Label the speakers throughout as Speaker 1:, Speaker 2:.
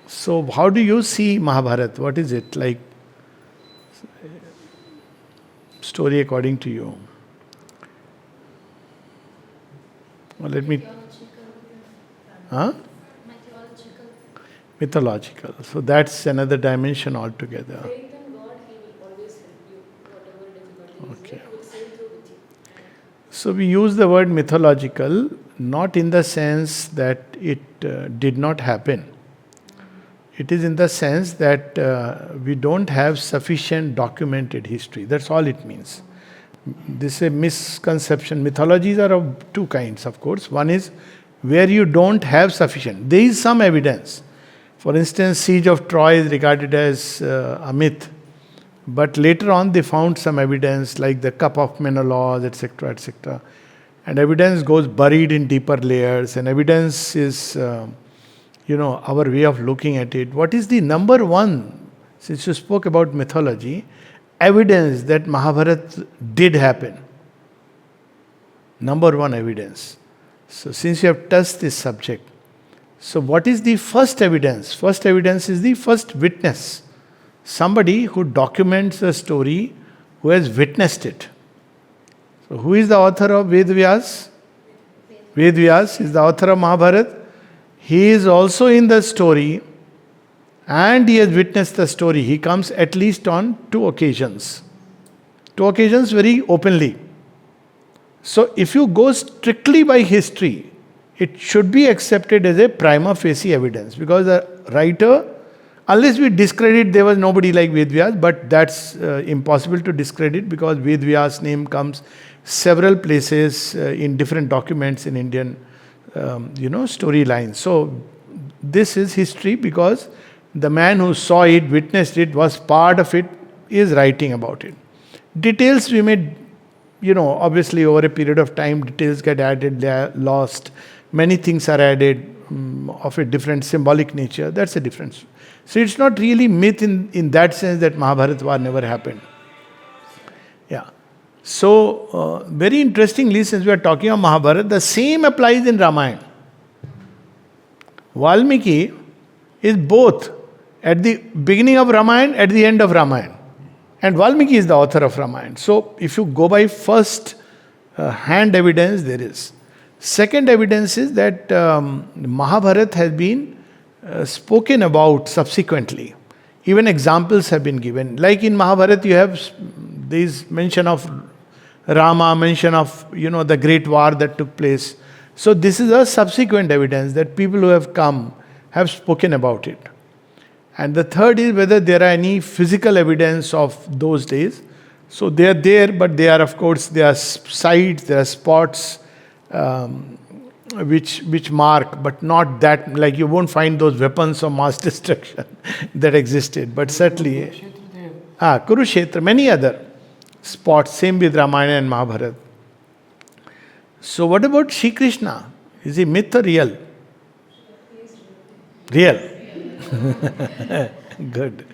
Speaker 1: So, how do you see Mahabharata? What is it like? Story according to you? Well, let me. Huh? Mythological. So that's another dimension altogether.
Speaker 2: Faith in God, He will always help you, whatever difficulty is
Speaker 1: Okay.
Speaker 2: there, He will sail through with you.
Speaker 1: So we use the word mythological not in the sense that it did not happen. It is in the sense that we don't have sufficient documented history. That's all it means. This is a misconception. Mythologies are of two kinds, of course. One is where you don't have sufficient. There is some evidence. For instance, siege of Troy is regarded as a myth. But later on, they found some evidence like the cup of Menelaus, etc., etc. And evidence goes buried in deeper layers, and evidence is, our way of looking at it. What is the number one, since you spoke about mythology, evidence that Mahabharata did happen? Number one evidence. So, since you have touched this subject, so what is the first evidence? First evidence is the first witness. Somebody who documents a story, who has witnessed it. So, who is the author of Ved Vyas? Ved Vyas is the author of Mahabharata. He is also in the story and he has witnessed the story. He comes at least on two occasions. Two occasions very openly. So, if you go strictly by history, it should be accepted as a prima facie evidence because the writer, unless we discredit there was nobody like Ved Vyas, but that's impossible to discredit because Ved Vyas' name comes several places in different documents in Indian, storylines. So this is history because the man who saw it, witnessed it, was part of it, is writing about it. Details we may, obviously over a period of time, details get added, they are lost. Many things are added of a different symbolic nature. That's a difference. So it's not really myth in that sense that Mahabharata war never happened. Yeah. So, very interestingly, since we are talking of Mahabharata, the same applies in Ramayana. Valmiki is both at the beginning of Ramayana, at the end of Ramayana. And Valmiki is the author of Ramayana. So, if you go by first hand evidence, there is. Second evidence is that Mahabharata has been spoken about subsequently. Even examples have been given. Like in Mahabharata, you have this mention of Rama, mention of the great war that took place. So this is a subsequent evidence that people who have come have spoken about it. And the third is whether there are any physical evidence of those days. So they are there, but they are, of course, there are sites, there are spots which mark, but not that, like you won't find those weapons of mass destruction that existed. But certainly, Kurukshetra, many other spots, same with Ramayana and Mahabharata. So what about Shri Krishna? Is he myth or real? Real. Good.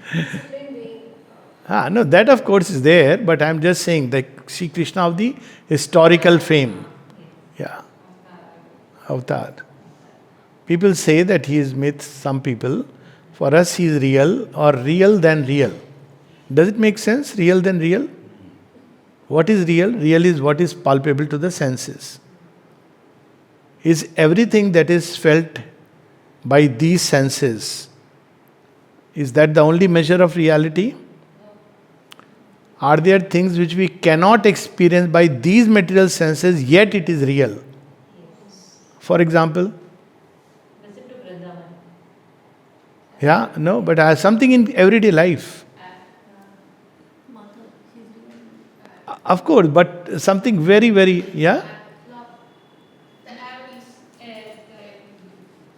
Speaker 1: No, that of course is there, but I'm just saying the Shri Krishna of the historical fame. Yeah. Avatar. People say that he is myth, some people. For us, he is real or real than real. Does it make sense? Real than real? What is real? Real is what is palpable to the senses. Is everything that is felt by these senses, is that the only measure of reality? Are there things which we cannot experience by these material senses, yet it is real? For example?
Speaker 2: Visit to Vrindavan.
Speaker 1: Yeah, no, but something in everyday life. Of course, but something very, very, yeah?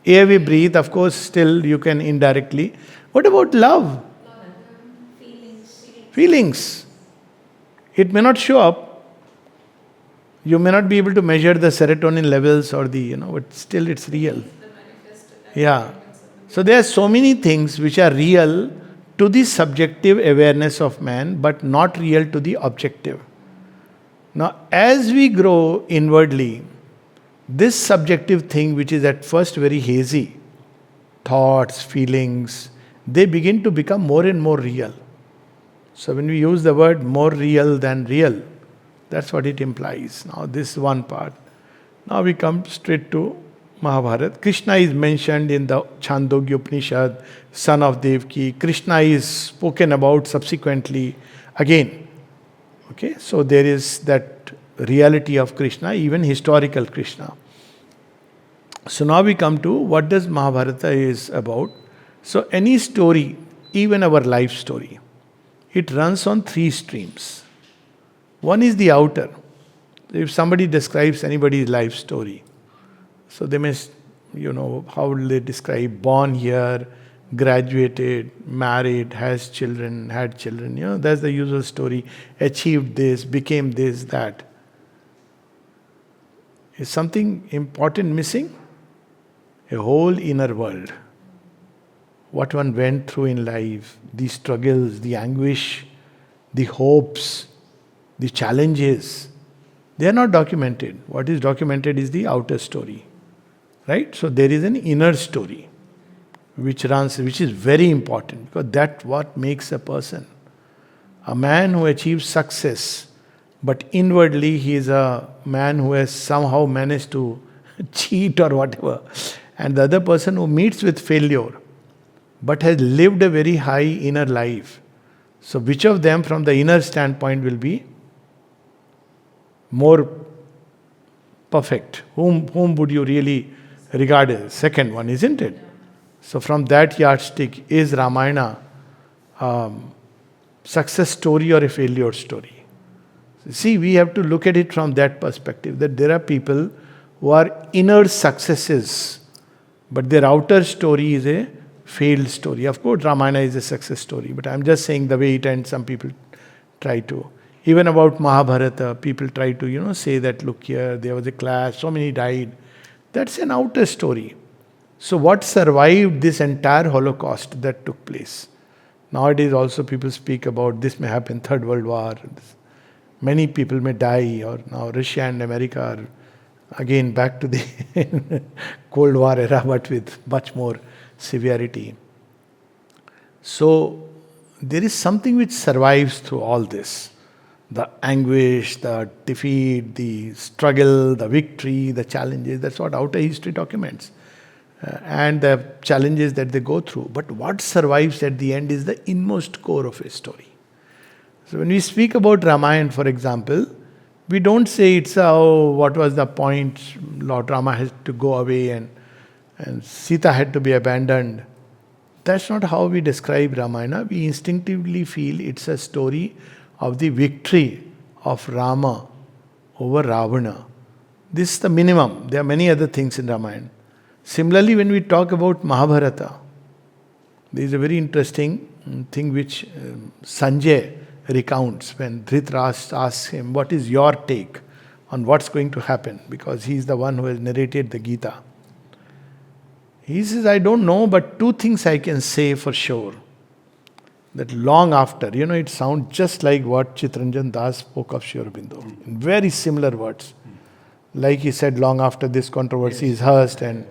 Speaker 1: Air we breathe, of course, still you can indirectly. What about love? Feelings. It may not show up. You may not be able to measure the serotonin levels or but still it's real. Yeah. So there are so many things which are real to the subjective awareness of man, but not real to the objective. Now, as we grow inwardly, this subjective thing, which is at first very hazy, thoughts, feelings, they begin to become more and more real. So when we use the word more real than real, that's what it implies. Now this is one part. Now we come straight to Mahabharata. Krishna is mentioned in the Chandogya Upanishad, son of Devaki. Krishna is spoken about subsequently again. Okay, so there is that reality of Krishna, even historical Krishna. So now we come to what does Mahabharata is about. So any story, even our life story, it runs on three streams. One is the outer. If somebody describes anybody's life story, so they may, how will they describe? Born here, graduated, married, has children, had children. That's the usual story. Achieved this, became this, that. Is something important missing? A whole inner world. What one went through in life, the struggles, the anguish, the hopes, the challenges, they are not documented. What is documented is the outer story. Right? So there is an inner story which is very important, because that's what makes a person. A man who achieves success, but inwardly he is a man who has somehow managed to cheat or whatever. And the other person who meets with failure, but has lived a very high inner life. So which of them from the inner standpoint will be more perfect? Whom would you really regard as second one, isn't it? So from that yardstick, is Ramayana success story or a failure story? See, we have to look at it from that perspective, that there are people who are inner successes, but their outer story is a failed story. Of course, Ramayana is a success story, but I'm just saying the way it ends, some people try to. Even about Mahabharata, people try to, say that, look here, there was a clash, so many died. That's an outer story. So what survived this entire Holocaust that took place? Nowadays also people speak about this may happen, Third World War. Many people may die, or now Russia and America are again back to the Cold War era, but with much more severity. So there is something which survives through all this. The anguish, the defeat, the struggle, the victory, the challenges, that's what outer history documents. And the challenges that they go through. But what survives at the end is the inmost core of a story. So when we speak about Ramayana, for example, we don't say it's what was the point, Lord Rama had to go away and Sita had to be abandoned. That's not how we describe Ramayana. We instinctively feel it's a story of the victory of Rama over Ravana. This is the minimum. There are many other things in Ramayana. Similarly, when we talk about Mahabharata, there is a very interesting thing which Sanjay recounts when Dhritarashtra asks him, what is your take on what's going to happen? Because he is the one who has narrated the Gita. He says, I don't know, but two things I can say for sure. That long after, it sounds just like what Chittaranjan Das spoke of Sri Aurobindo, in very similar words. Like he said, long after this controversy is hushed and,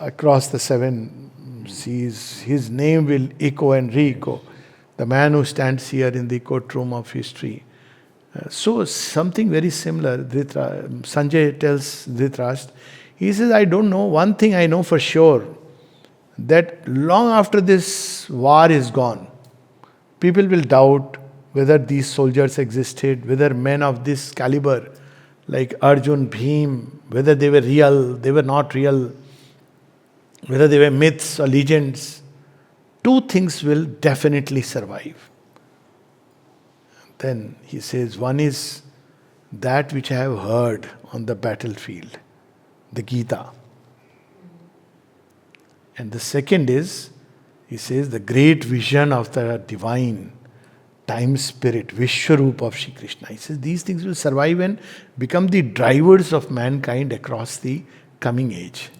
Speaker 1: across the seven seas, his name will echo and re-echo. The man who stands here in the courtroom of history. So something very similar, Sanjay tells Dhritarashtra, he says, I don't know, one thing I know for sure, that long after this war is gone, people will doubt whether these soldiers existed, whether men of this caliber, like Arjun, Bhim, whether they were real, they were not real, whether they were myths or legends. Two things will definitely survive. Then he says, one is that which I have heard on the battlefield, the Gita. And the second is, he says, the great vision of the divine time spirit, Vishwarup of Shri Krishna. He says these things will survive and become the drivers of mankind across the coming age.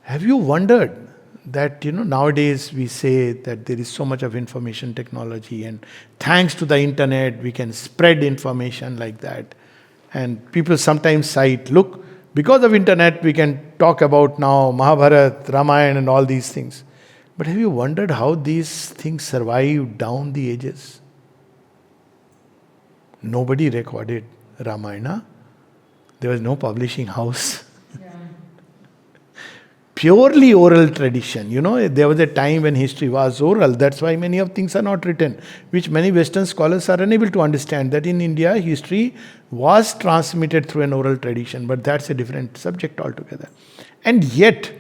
Speaker 1: Have you wondered that, nowadays we say that there is so much of information technology and thanks to the internet we can spread information like that. And people sometimes cite, look, Because of internet, we can talk about now Mahabharata, Ramayana and all these things. But have you wondered how these things survived down the ages? Nobody recorded Ramayana. There was no publishing house. Purely oral tradition. There was a time when history was oral. That's why many of things are not written, which many Western scholars are unable to understand. That in India, history was transmitted through an oral tradition, but that's a different subject altogether. And yet,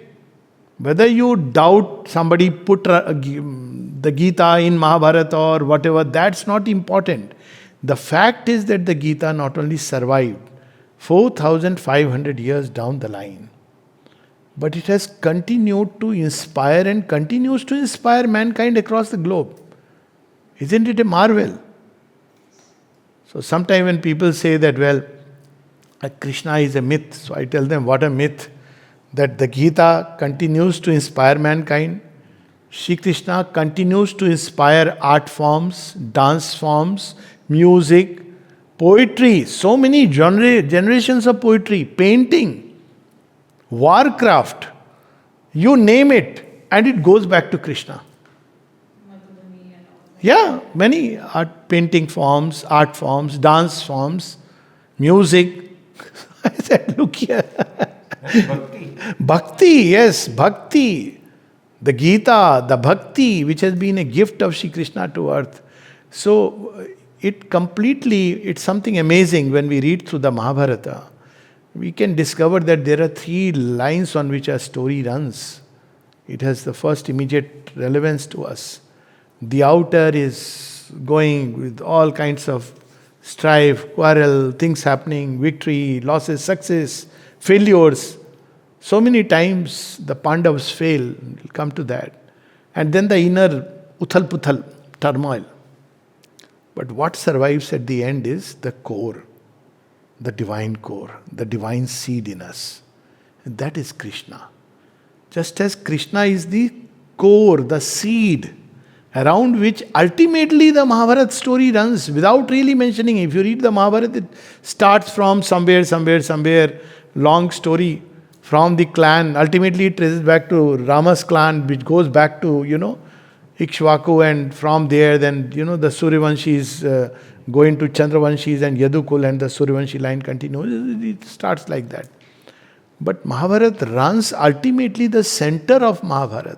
Speaker 1: whether you doubt somebody put the Gita in Mahabharata or whatever, that's not important. The fact is that the Gita not only survived 4,500 years down the line, but it has continued to inspire and continues to inspire mankind across the globe. Isn't it a marvel? So sometimes when people say that, well, Krishna is a myth, so I tell them, what a myth. That the Gita continues to inspire mankind. Shri Krishna continues to inspire art forms, dance forms, music, poetry, so many generations of poetry, painting, warcraft, you name it, and it goes back to Krishna. Yeah, many art painting forms, art forms, dance forms, music. I said, look here.
Speaker 3: Bhakti.
Speaker 1: Bhakti, yes, bhakti. The Gita, the bhakti, which has been a gift of Shri Krishna to earth. So, it's something amazing when we read through the Mahabharata. We can discover that there are 3 lines on which a story runs. It has the first immediate relevance to us. The outer is going with all kinds of strife, quarrel, things happening, victory, losses, success, failures. So many times the Pandavas fail, we'll come to that. And then the inner uthal-puthal, turmoil. But what survives at the end is the core, the divine seed in us. And that is Krishna. Just as Krishna is the core, the seed, around which ultimately the Mahabharata story runs without really mentioning. If you read the Mahabharata, it starts from somewhere, long story from the clan. Ultimately it traces back to Rama's clan, which goes back to, Ikshvaku, and from there then, the Suryavanshis go into Chandravanshis and Yadukul, and the Suryavanshi line continues. It starts like that. But Mahabharata runs ultimately the center of Mahabharata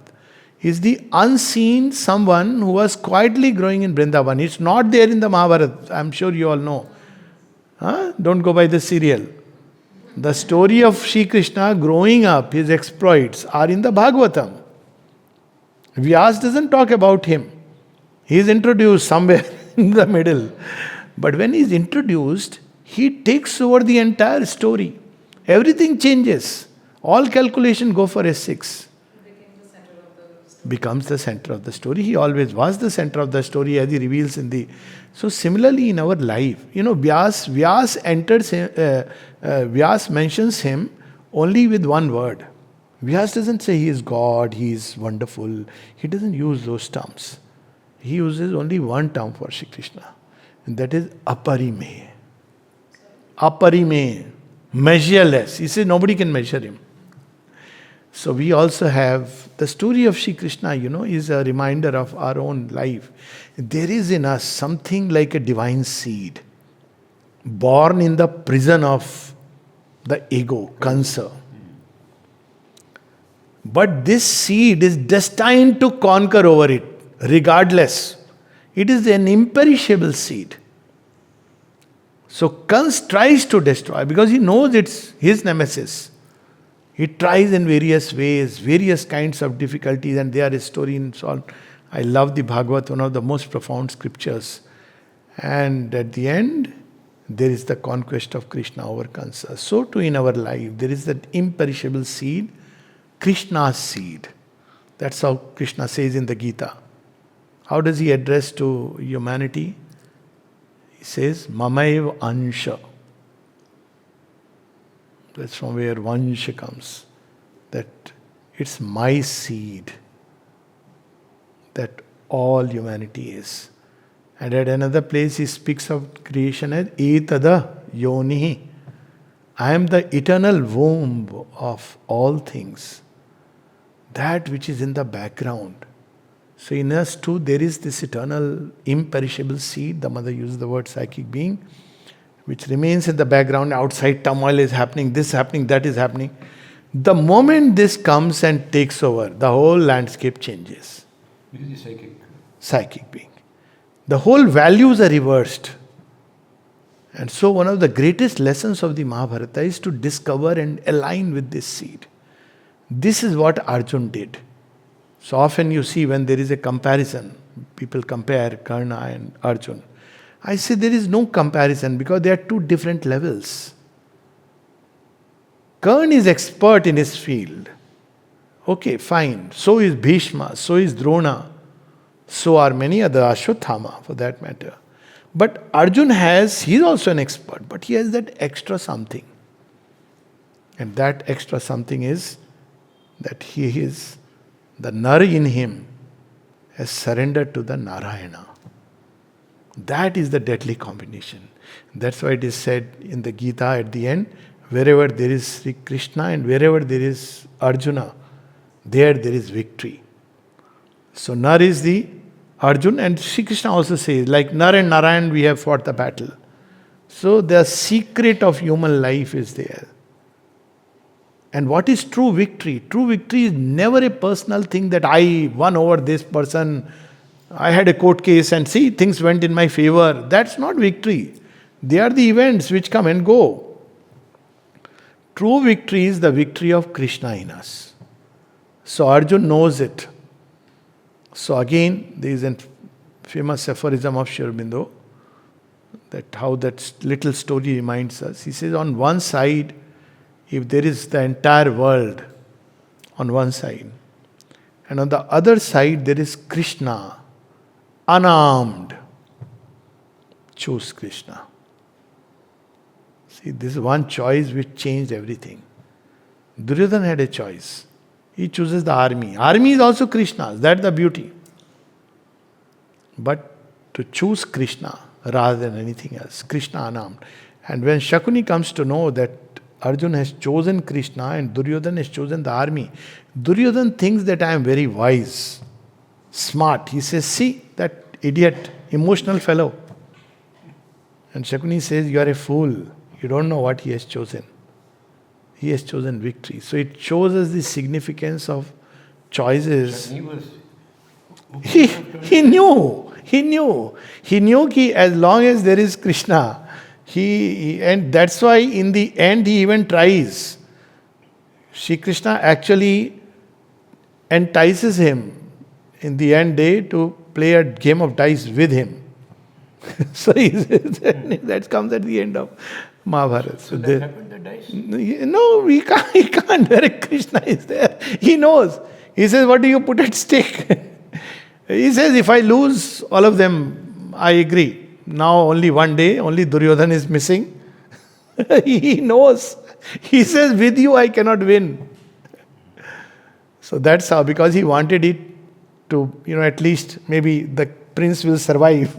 Speaker 1: is the unseen someone who was quietly growing in Vrindavan. It's not there in the Mahabharata. I'm sure you all know. Don't go by the serial. The story of Sri Krishna growing up, his exploits, are in the Bhagavatam. Vyas doesn't talk about him. He is introduced somewhere in the middle. But when he is introduced, he takes over the entire story. Everything changes. All calculation go for S6. Becomes the center of the story. He always was the center of the story, as he reveals in the... So similarly in our life, Vyas enters, Vyas mentions him only with one word. Vyas doesn't say he is God, he is wonderful. He doesn't use those terms. He uses only one term for Shri Krishna, and that is aparime. Aparime, measureless. He says nobody can measure him. So we also have the story of Shri Krishna, is a reminder of our own life. There is in us something like a divine seed, born in the prison of the ego, Kansa. But this seed is destined to conquer over it, regardless. It is an imperishable seed. So Kans tries to destroy because he knows it's his nemesis. He tries in various ways, various kinds of difficulties, and they are a story in all. I love the Bhagavad, one of the most profound scriptures. And at the end, there is the conquest of Krishna over Kansa. So too in our life, there is that imperishable seed, Krishna's seed. That's how Krishna says in the Gita. How does he address to humanity? He says, Mamaiv Ansha. That's from where Vansha comes. That it's my seed that all humanity is. And at another place he speaks of creation as Etada Yonihi. I am the eternal womb of all things. That which is in the background. So in us too, there is this eternal, imperishable seed. The mother uses the word psychic being, which remains in the background. Outside turmoil is happening, this happening, that is happening. The moment this comes and takes over, the whole landscape changes.
Speaker 3: This is the psychic.
Speaker 1: Psychic being. The whole values are reversed. And so one of the greatest lessons of the Mahabharata is to discover and align with this seed. This is what Arjun did. So often you see when there is a comparison, people compare Karna and Arjun. I say there is no comparison because they are two different levels. Karna is expert in his field. Okay, fine. So is Bhishma, so is Drona, so are many other, Ashwatthama for that matter. But Arjun he's also an expert, but he has that extra something. And that extra something is that he is, the Nar in him has surrendered to the Narayana. That is the deadly combination. That's why it is said in the Gita at the end, wherever there is Sri Krishna and wherever there is Arjuna, there is victory. So Nar is the Arjun, and Sri Krishna also says, like Nar and Narayan, we have fought the battle. So the secret of human life is there. And what is true victory? True victory is never a personal thing that I won over this person. I had a court case and see, things went in my favor. That's not victory. They are the events which come and go. True victory is the victory of Krishna in us. So Arjun knows it. So again, there is a famous aphorism of Sri Aurobindo, that how that little story reminds us. He says, on one side, if there is the entire world on one side, and on the other side there is Krishna, unarmed, choose Krishna. See, this is one choice which changed everything. Duryodhana had a choice. He chooses the army. Army is also Krishna's, that's the beauty. But to choose Krishna rather than anything else, Krishna unarmed. And when Shakuni comes to know that Arjun has chosen Krishna and Duryodhana has chosen the army, Duryodhana thinks that I am very wise, smart. He says, see, that idiot, emotional fellow. And Shakuni says, you are a fool. You don't know what he has chosen. He has chosen victory. So it shows us the significance of choices. He knew that as long as there is Krishna, and that's why in the end he even tries. Shri Krishna actually entices him in the end day to play a game of dice with him. So that comes at the end of Mahabharata.
Speaker 3: So that happened, the dice?
Speaker 1: No, he can't. Where Krishna is there, he knows. He says, what do you put at stake? He says, if I lose all of them, I agree. Now only one day, only Duryodhana is missing. He knows. He says, with you I cannot win. So that's how, because he wanted it to, at least maybe the prince will survive.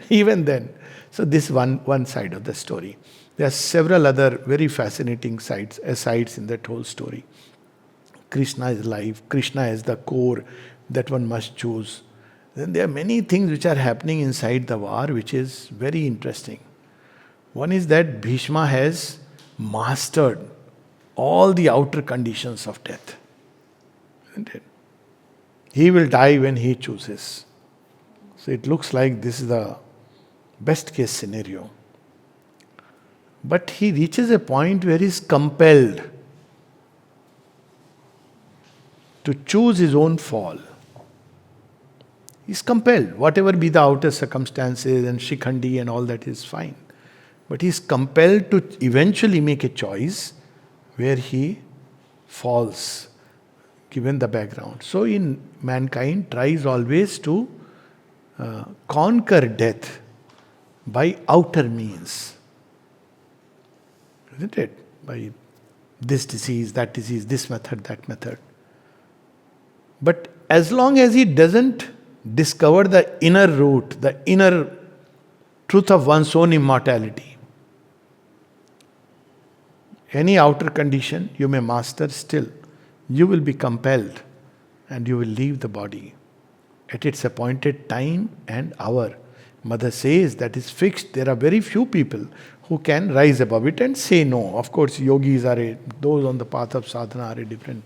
Speaker 1: Even then. So this one side of the story. There are several other very fascinating asides in that whole story. Krishna is life. Krishna is the core that one must choose. Then there are many things which are happening inside the war which is very interesting. One is that Bhishma has mastered all the outer conditions of death. Isn't it? He will die when he chooses. So it looks like this is the best case scenario. But he reaches a point where he is compelled to choose his own fall. He's compelled, whatever be the outer circumstances and Shikhandi and all that is fine. But he's compelled to eventually make a choice where he falls, given the background. So in mankind tries always to conquer death by outer means. Isn't it? By this disease, that disease, this method, that method. But as long as he doesn't discover the inner root, the inner truth of one's own immortality, Any outer condition you may master, still you will be compelled and you will leave the body at its appointed time and hour. Mother says that is fixed. There are very few people who can rise above it and say no. Of course, yogis those on the path of sadhana are a different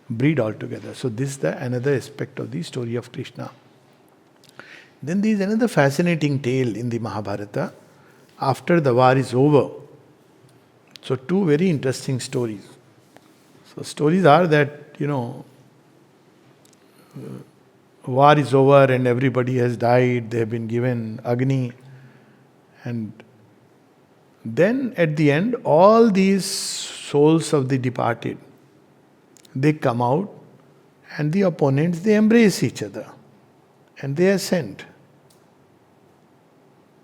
Speaker 1: breed altogether. So this is another aspect of the story of Krishna. Then there is another fascinating tale in the Mahabharata. After the war is over, so two very interesting stories. So stories are that, war is over and everybody has died, they have been given Agni, and then at the end, all these souls of the departed, they come out and the opponents, they embrace each other and they ascend.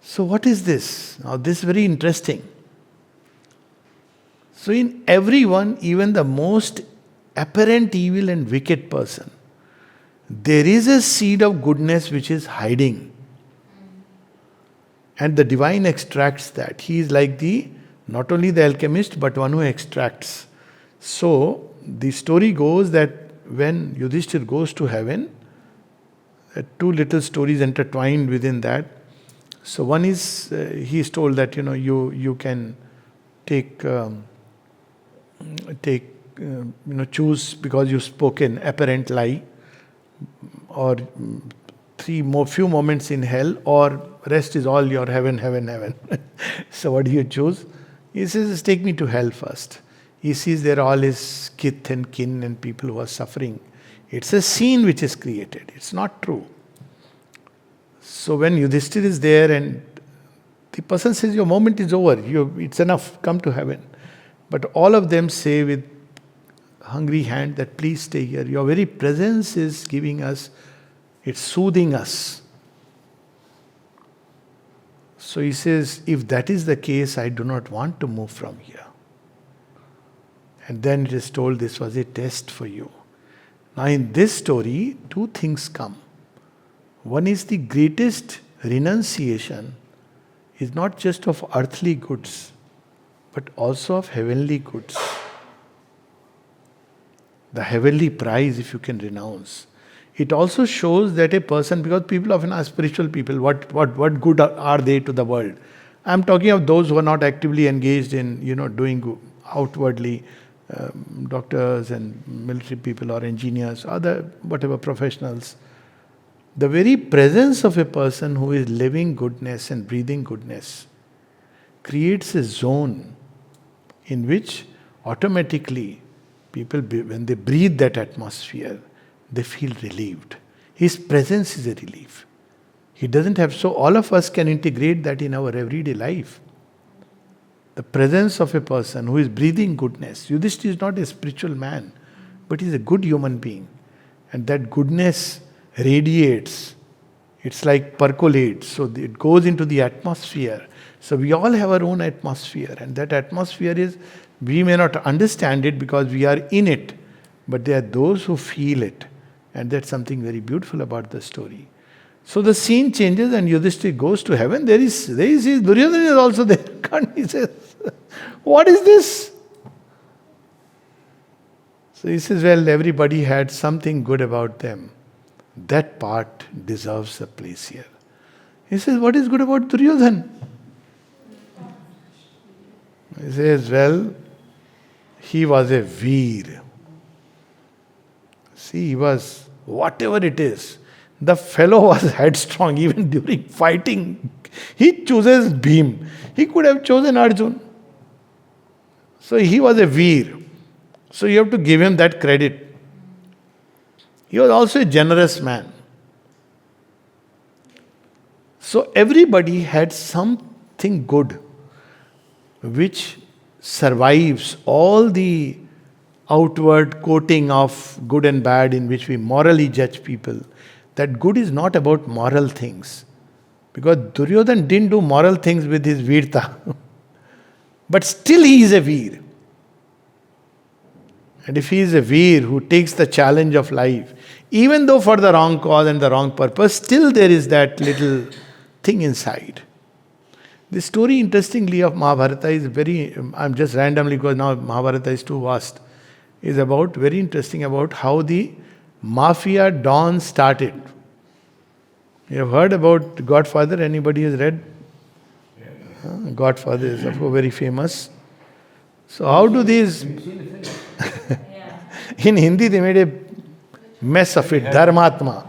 Speaker 1: So what is this? Now this is very interesting. So in everyone, even the most apparent evil and wicked person, there is a seed of goodness which is hiding. And the divine extracts that. He is like not only the alchemist, but one who extracts. So the story goes that when Yudhishthir goes to heaven, two little stories intertwined within that. So one is, he is told that, you can choose because you spoke an apparent lie, or few moments in hell, or rest is all your heaven, heaven, heaven. So what do you choose? He says, take me to hell first. He sees there all his kith and kin and people who are suffering. It's a scene which is created. It's not true. So when Yudhishthir is there and the person says, your moment is over, it's enough, come to heaven. But all of them say with hungry hand that please stay here. Your very presence is giving us, it's soothing us. So he says, if that is the case, I do not want to move from here. And then it is told this was a test for you. Now in this story, two things come. One is the greatest renunciation is not just of earthly goods, but also of heavenly goods. The heavenly prize, if you can renounce. It also shows that a person, because people often ask spiritual people, what good are they to the world? I'm talking of those who are not actively engaged in, doing outwardly, doctors and military people or engineers, other whatever professionals. The very presence of a person who is living goodness and breathing goodness creates a zone in which automatically people, when they breathe that atmosphere, they feel relieved. His presence is a relief. He doesn't have, so all of us can integrate that in our everyday life. The presence of a person who is breathing goodness. Yudhishthira is not a spiritual man, but he's a good human being. And that goodness radiates. It's like percolates. So it goes into the atmosphere. So we all have our own atmosphere. And that atmosphere is, we may not understand it because we are in it. But there are those who feel it. And that's something very beautiful about the story. So the scene changes and Yudhishthira goes to heaven. There is Duryodhana is also there. He says, what is this? So he says, well, everybody had something good about them. That part deserves a place here. He says, what is good about Duryodhana? He says, well, he was a veer. See, he was, whatever it is, the fellow was headstrong even during fighting. He chooses Bhim. He could have chosen Arjun. So he was a veer. So you have to give him that credit. He was also a generous man. So everybody had something good which survives all the outward coating of good and bad in which we morally judge people. That good is not about moral things. Because Duryodhana didn't do moral things with his veerta. But still he is a veer. And if he is a veer who takes the challenge of life, even though for the wrong cause and the wrong purpose, still there is that little thing inside. The story, interestingly, of Mahabharata is very, I'm just randomly, because now Mahabharata is too vast, is about, very interesting, about how the mafia dawn started. You have heard about Godfather? Anybody has read? Godfather is, of course, very famous. So how do these,
Speaker 3: Have you seen the film?
Speaker 2: Yeah.
Speaker 1: in Hindi they made a mess of it, Dharmatma.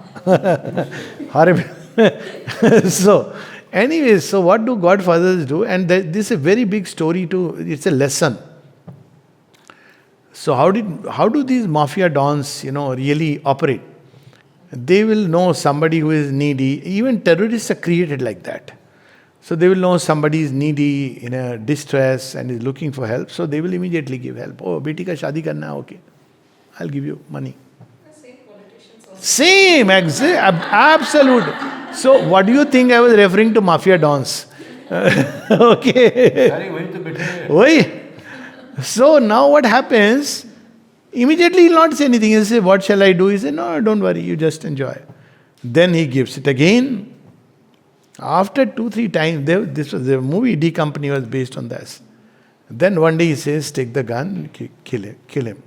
Speaker 1: Horrible. So, anyways, so what do Godfathers do? And this is a very big story too, it's a lesson. So how do these mafia dons, really operate? They will know somebody who is needy. Even terrorists are created like that. So they will know somebody is needy, in a distress and is looking for help. So they will immediately give help. Oh, beti ka shadi karna hai, okay. I'll give you money.
Speaker 2: The same politicians also.
Speaker 1: Same, absolute. So what do you think I was referring to mafia dons? Okay.
Speaker 3: Sorry, वही तो बैठे हैं।
Speaker 1: Oi. So now what happens? Immediately he'll not say anything. He'll say, what shall I do? He says, no, don't worry, you just enjoy. Then he gives it again. After 2-3 times, this was the movie D Company was based on this. Then one day he says, take the gun, kill him.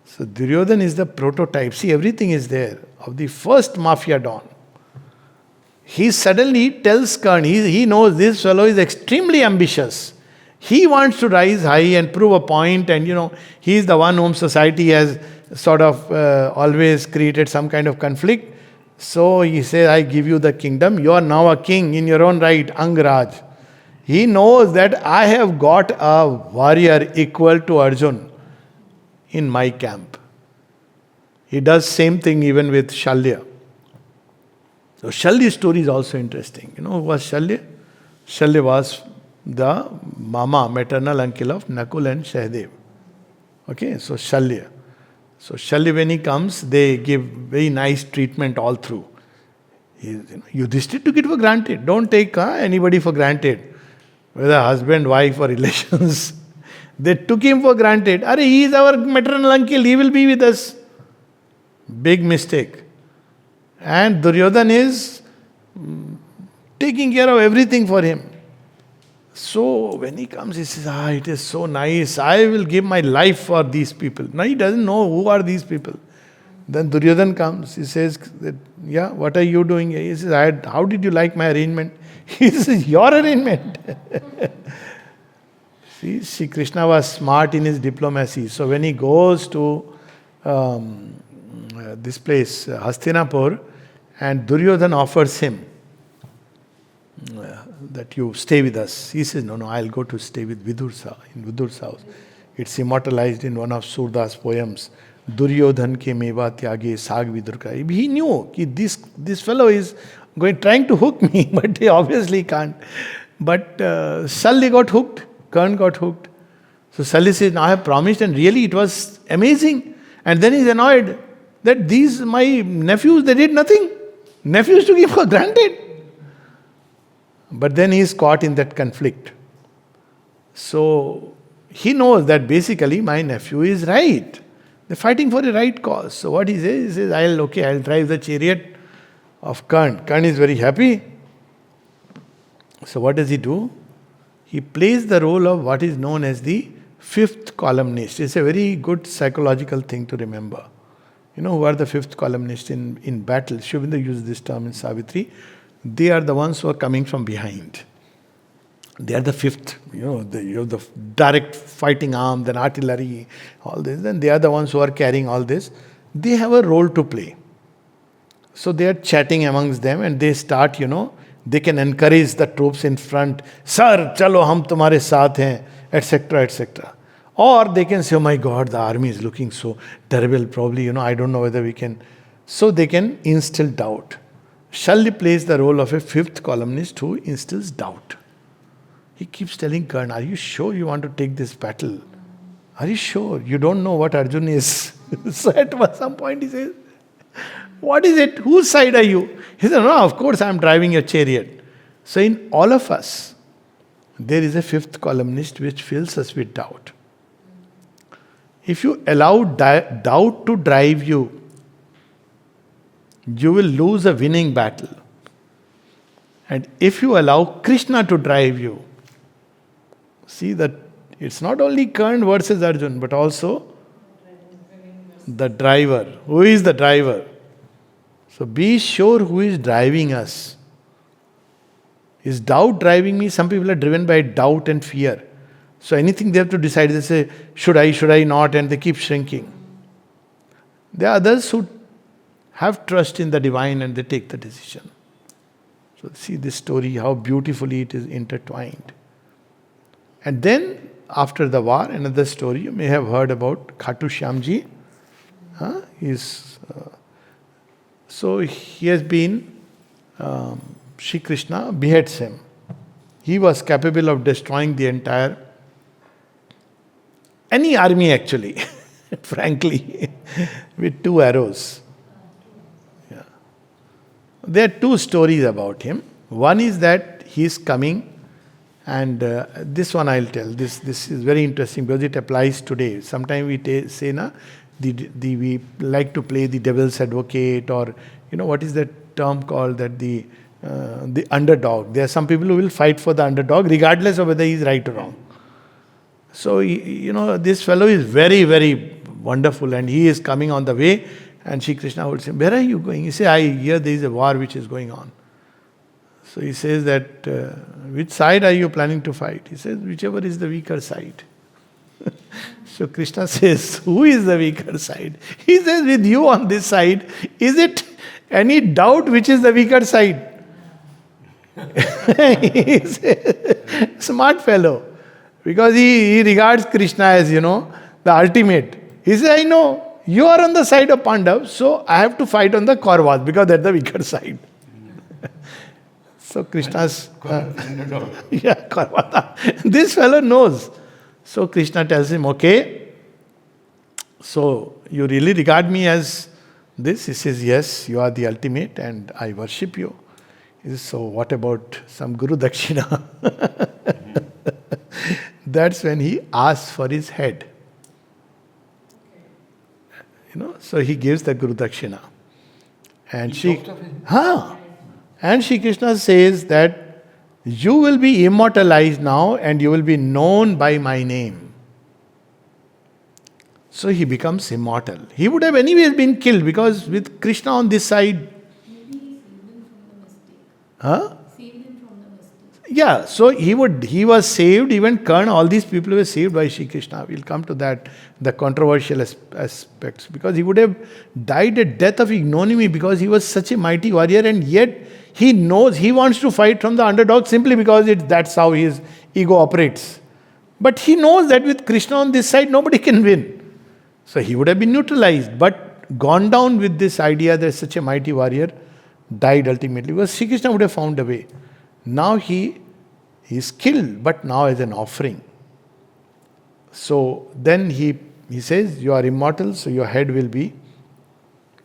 Speaker 1: So Duryodhan is the prototype. See, everything is there of the first mafia don. He suddenly tells Karn, he knows this fellow is extremely ambitious. He wants to rise high and prove a point, and he is the one whom society has sort of always created some kind of conflict. So he says, I give you the kingdom. You are now a king in your own right, Angraj. He knows that I have got a warrior equal to Arjun in my camp. He does same thing even with Shalya. So Shalya's story is also interesting. You know who was Shalya? Shalya was the mama, maternal uncle of Nakul and Sahadev. Okay, so Shalya. So Shalya, when he comes, they give very nice treatment all through. Yudhishthira took it for granted. Don't take anybody for granted, whether husband, wife or relations. They took him for granted. Arey, he is our maternal uncle, he will be with us. Big mistake. And Duryodhan is taking care of everything for him. So when he comes, he says, it is so nice. I will give my life for these people. Now he doesn't know who are these people. Then Duryodhan comes. He says, what are you doing here? He says, how did you like my arrangement? He says, your arrangement. See, Sri Krishna was smart in his diplomacy. So when he goes to this place, Hastinapur, and Duryodhan offers him that you stay with us. He says, no, I'll go to stay with Vidursa, in Vidur's house. It's immortalized in one of Surdas' poems. Duryodhan ke meva tyage sag Vidurka. He knew that this fellow is trying to hook me, but he obviously can't. But Shalya got hooked, Karn got hooked. So Shalya says, now I have promised, and really it was amazing. And then he's annoyed that these, my nephews, they did nothing. Nephews took him for granted. But then he is caught in that conflict. So he knows that basically my nephew is right. They're fighting for a right cause. So what he says, I'll drive the chariot of Karn. Karn is very happy. So what does he do? He plays the role of what is known as the fifth columnist. It's a very good psychological thing to remember. You know who are the fifth columnists in battle? Shubhendra uses this term in Savitri. They are the ones who are coming from behind. They are the fifth, you have the direct fighting arm, then artillery, all this. Then they are the ones who are carrying all this. They have a role to play. So they are chatting amongst them, and they start, they can encourage the troops in front. Sir, chalo, hum tumhare saath hain, etc., etc. Or they can say, oh my God, the army is looking so terrible. Probably, I don't know whether we can. So they can instill doubt. Shalya plays the role of a fifth columnist who instills doubt. He keeps telling Karna, are you sure you want to take this battle? Are you sure? You don't know what Arjun is. So at some point he says, what is it? Whose side are you? He said, no, of course I am driving your chariot. So in all of us, there is a fifth columnist which fills us with doubt. If you allow doubt to drive you, you will lose a winning battle. And if you allow Krishna to drive you, see that it's not only Karna versus Arjun, but also the driver. Who is the driver? So be sure who is driving us. Is doubt driving me? Some people are driven by doubt and fear. So anything they have to decide, they say, should I not? And they keep shrinking. There are others who have trust in the divine and they take the decision. So see this story, how beautifully it is intertwined. And then, after the war, another story, you may have heard about Khatu Shyamji. So he has been, Shri Krishna beheads him. He was capable of destroying the entire, any army actually, frankly, with 2 arrows. Yeah. There are 2 stories about him. One is that he is coming, and this one I'll tell. This is very interesting because it applies today. Sometimes we say, we like to play the devil's advocate, or what is that term called, that the underdog. There are some people who will fight for the underdog regardless of whether he is right or wrong. So this fellow is very, very wonderful, and he is coming on the way, and Shri Krishna would say, where are you going? He says, I hear there is a war which is going on. So he says that, which side are you planning to fight? He says, whichever is the weaker side. So Krishna says, who is the weaker side? He says, with you on this side, is it any doubt which is the weaker side? He says, smart fellow. Because he regards Krishna as, the ultimate. He says, I know, you are on the side of Pandavas, so I have to fight on the Kauravas because they're the weaker side. So Krishna's... Kauravas. This fellow knows. So Krishna tells him, okay, so you really regard me as this? He says, yes, you are the ultimate and I worship you. He says, so what about some Guru Dakshina? That's when he asks for his head. So he gives the Guru Dakshina. And Shri Krishna says that you will be immortalized now and you will be known by my name. So he becomes immortal. He would have anyways been killed because with Krishna on this side.
Speaker 2: Maybe he saved him from the mistake.
Speaker 1: Huh?
Speaker 2: Saved him from the mistake.
Speaker 1: Yeah, so he was saved, even Karna, all these people were saved by Shri Krishna. We'll come to that, the controversial aspects. Because he would have died a death of ignominy because he was such a mighty warrior, and yet he knows he wants to fight from the underdog simply because that's how his ego operates. But he knows that with Krishna on this side, nobody can win. So he would have been neutralized, but gone down with this idea that such a mighty warrior died ultimately. Because Shri Krishna would have found a way. Now he is killed, but now as an offering. So then he says, you are immortal, so your head will be...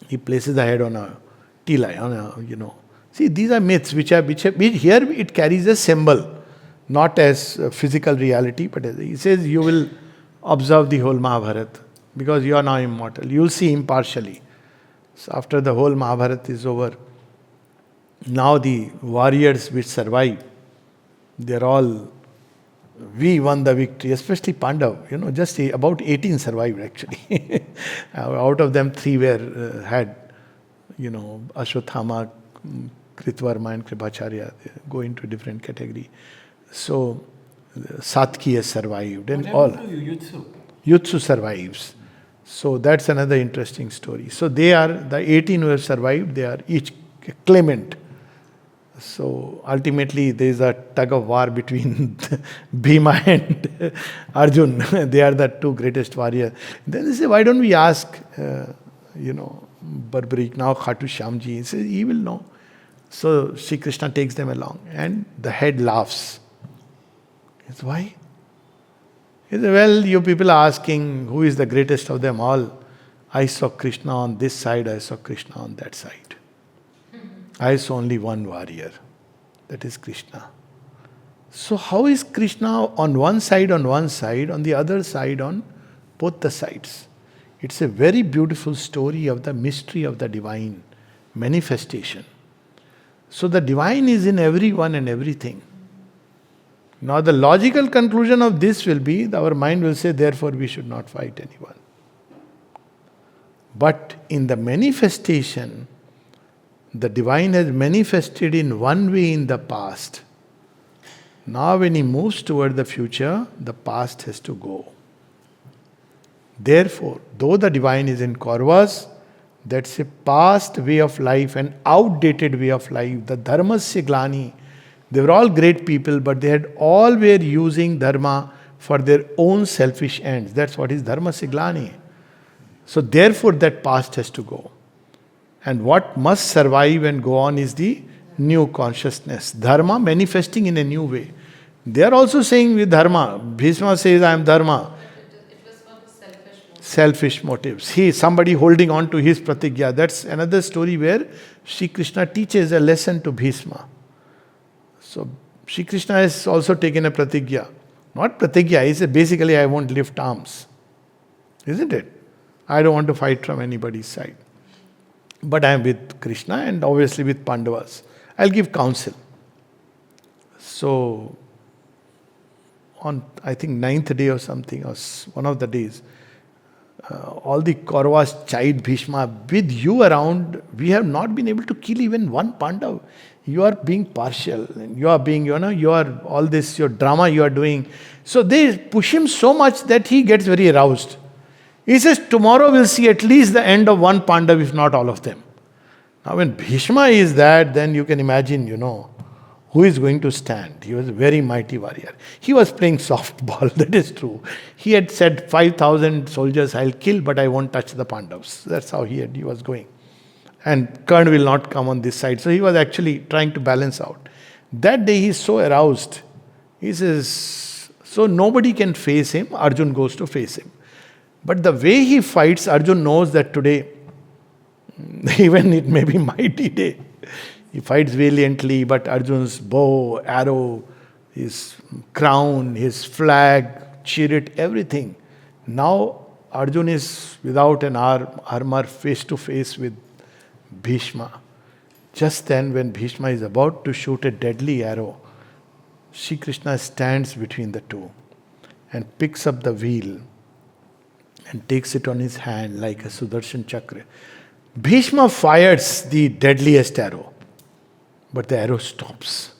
Speaker 1: He places the head on a tilai, on a, See, these are myths which here it carries a symbol, not as physical reality, but he says you will observe the whole Mahabharata because you are now immortal. You will see impartially. So after the whole Mahabharata is over, now the warriors which survive, they're all, we won the victory, especially Pandav. Just about 18 survived actually. Out of them, 3 were had, Ashwathama, Kritvarma and Kripacharya, they go into different category. So Satki has survived and all. Yutsu survives. So that's another interesting story. So they are, the 18 who have survived, they are each claimant. So ultimately there is a tug of war between Bhima and Arjun. They are the 2 greatest warriors. Then they say, why don't we ask, Barbaric, now Khatu Shyamji? He says, he will know. So Shri Krishna takes them along and the head laughs. He says, why? He says, well, you people are asking who is the greatest of them all. I saw Krishna on this side, I saw Krishna on that side. I saw only one warrior, that is Krishna. So how is Krishna on one side, on the other side, on both the sides? It's a very beautiful story of the mystery of the divine manifestation. So the divine is in everyone and everything. Now the logical conclusion of this will be, our mind will say, therefore we should not fight anyone. But in the manifestation, the divine has manifested in one way in the past. Now when he moves toward the future, the past has to go. Therefore, though the divine is in Kauravas, that's a past way of life, an outdated way of life. The dharmasya glani. They were all great people, but they had all were using dharma for their own selfish ends. That's what is dharmasya glani. So therefore that past has to go. And what must survive and go on is the new consciousness. Dharma manifesting in a new way. They are also saying with dharma. Bhishma says, I am dharma.
Speaker 2: It was for the selfish motive.
Speaker 1: Selfish motives. He is somebody holding on to his pratigya. That's another story where Sri Krishna teaches a lesson to Bhishma. So Sri Krishna has also taken a pratigya. Not pratigya, he said basically I won't lift arms. Isn't it? I don't want to fight from anybody's side. But I am with Krishna and obviously with Pandavas. I'll give counsel. So on I think ninth day or something, or one of the days, all the Kauravas chide Bhishma, with you around, we have not been able to kill even one Pandav. You are being partial, you are being, you are all this, your drama you are doing. So they push him so much that he gets very aroused. He says, tomorrow we'll see at least the end of one Pandav, if not all of them. Now when Bhishma is that, then you can imagine, who is going to stand. He was a very mighty warrior. He was playing softball, that is true. He had said 5,000 soldiers I'll kill, but I won't touch the Pandavas. That's how he was going. And Karna will not come on this side. So he was actually trying to balance out. That day he is so aroused. He says, so nobody can face him. Arjun goes to face him. But the way he fights, Arjun knows that today, even it may be mighty day, he fights valiantly, but Arjun's bow, arrow, his crown, his flag, chariot, everything. Now Arjun is without an armor, face to face with Bhishma. Just then, when Bhishma is about to shoot a deadly arrow, Sri Krishna stands between the two and picks up the wheel and takes it on his hand like a Sudarshan Chakra. Bhishma fires the deadliest arrow, but the arrow stops.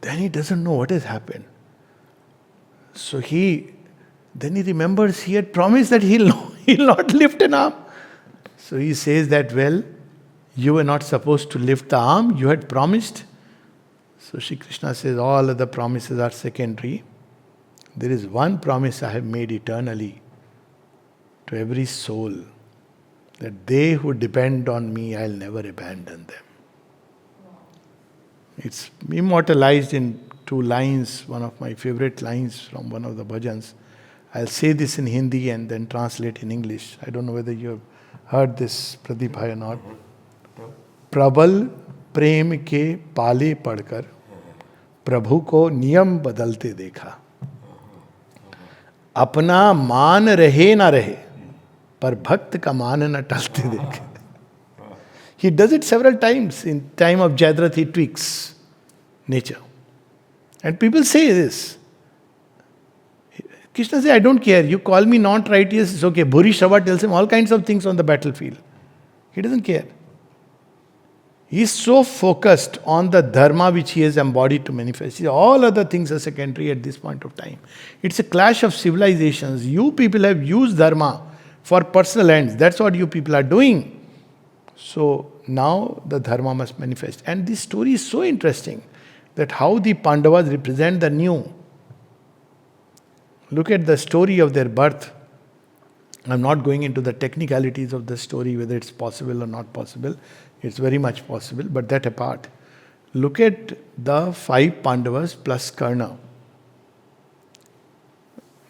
Speaker 1: Then he doesn't know what has happened. So then he remembers he had promised that he'll not lift an arm. So he says that, well, you were not supposed to lift the arm, you had promised. So Shri Krishna says all other promises are secondary. There is one promise I have made eternally to every soul, that they who depend on me, I'll never abandon them. It's immortalized in two lines, one of my favorite lines from one of the bhajans. I'll say this in Hindi and then translate in English. I don't know whether you have heard this, Pradeep or not. प्रबल प्रेम के पाले पढ़कर प्रभु को नियम बदलते देखा, अपना मान रहे ना रहे पर भक्त का मान न टलते देखे. He does it several times. In time of Jayadratha, he tweaks nature. And people say this. Krishna says, I don't care. You call me non-righteous, it's okay. Bhuri Shrava tells him all kinds of things on the battlefield. He doesn't care. He is so focused on the dharma which he has embodied to manifest. All other things are secondary at this point of time. It's a clash of civilizations. You people have used dharma for personal ends. That's what you people are doing. So now the dharma must manifest. And this story is so interesting that how the Pandavas represent the new. Look at the story of their birth. I'm not going into the technicalities of the story, whether it's possible or not possible. It's very much possible, but that apart. Look at the 5 Pandavas plus Karna.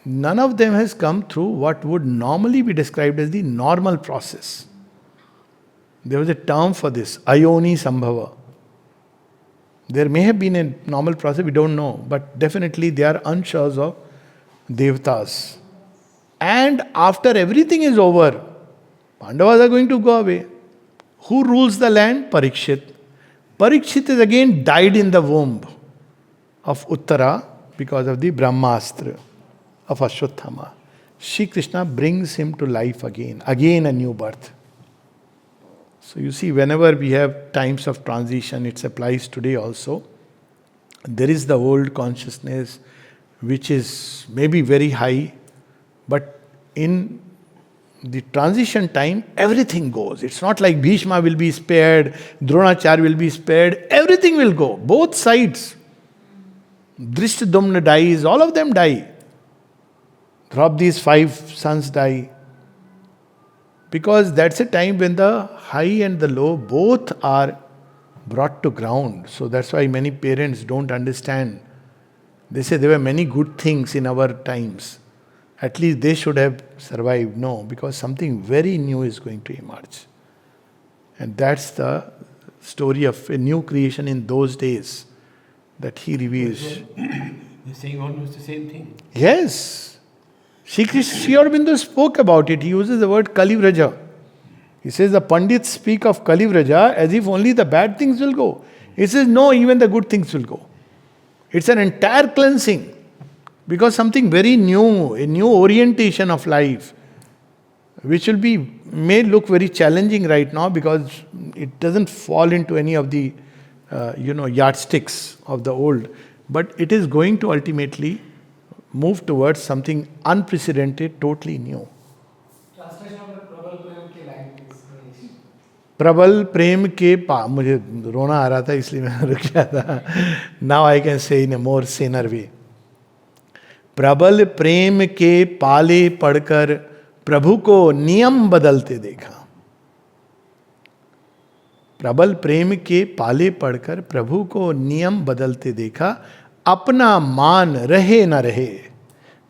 Speaker 1: None of them has come through what would normally be described as the normal process. There was a term for this, Ayoni Sambhava. There may have been a normal process, we don't know, but definitely they are anshas of Devtas. And after everything is over, Pandavas are going to go away. Who rules the land? Parikshit. Parikshit is again died in the womb of Uttara because of the Brahmastra of Ashwatthama. Shri Krishna brings him to life again a new birth. So you see, whenever we have times of transition, it applies today also. There is the old consciousness which is maybe very high, but in the transition time, everything goes. It's not like Bhishma will be spared, Dronacharya will be spared, everything will go, both sides. Drishtadumna dies, all of them die. Draupadi's 5 sons die. Because that's a time when the high and the low both are brought to ground. So that's why many parents don't understand. They say there were many good things in our times. At least they should have survived. No, because something very new is going to emerge. And that's the story of a new creation in those days that he reveals.
Speaker 3: They're saying almost the same thing.
Speaker 1: Yes. Sri Aurobindo spoke about it. He uses the word Kalivraja. He says the Pandits speak of Kalivraja as if only the bad things will go. He says no, even the good things will go. It's an entire cleansing. Because something very new, a new orientation of life, which may look very challenging right now because it doesn't fall into any of the yardsticks of the old. But it is going to ultimately move towards something unprecedented, totally new.
Speaker 4: Translation of the Prabal Prem ke line please.
Speaker 1: प्रबल प्रेम के मुझे रोना आ रहा था इसलिए मैं रुक गया था. नाउ आई कैन से इन ए मोर सेनर वे. प्रबल प्रेम के पाले पढ़कर प्रभु को नियम बदलते देखा. प्रबल प्रेम के पाले पढ़कर प्रभु को नियम बदलते देखा. अपना मान रहे न रहे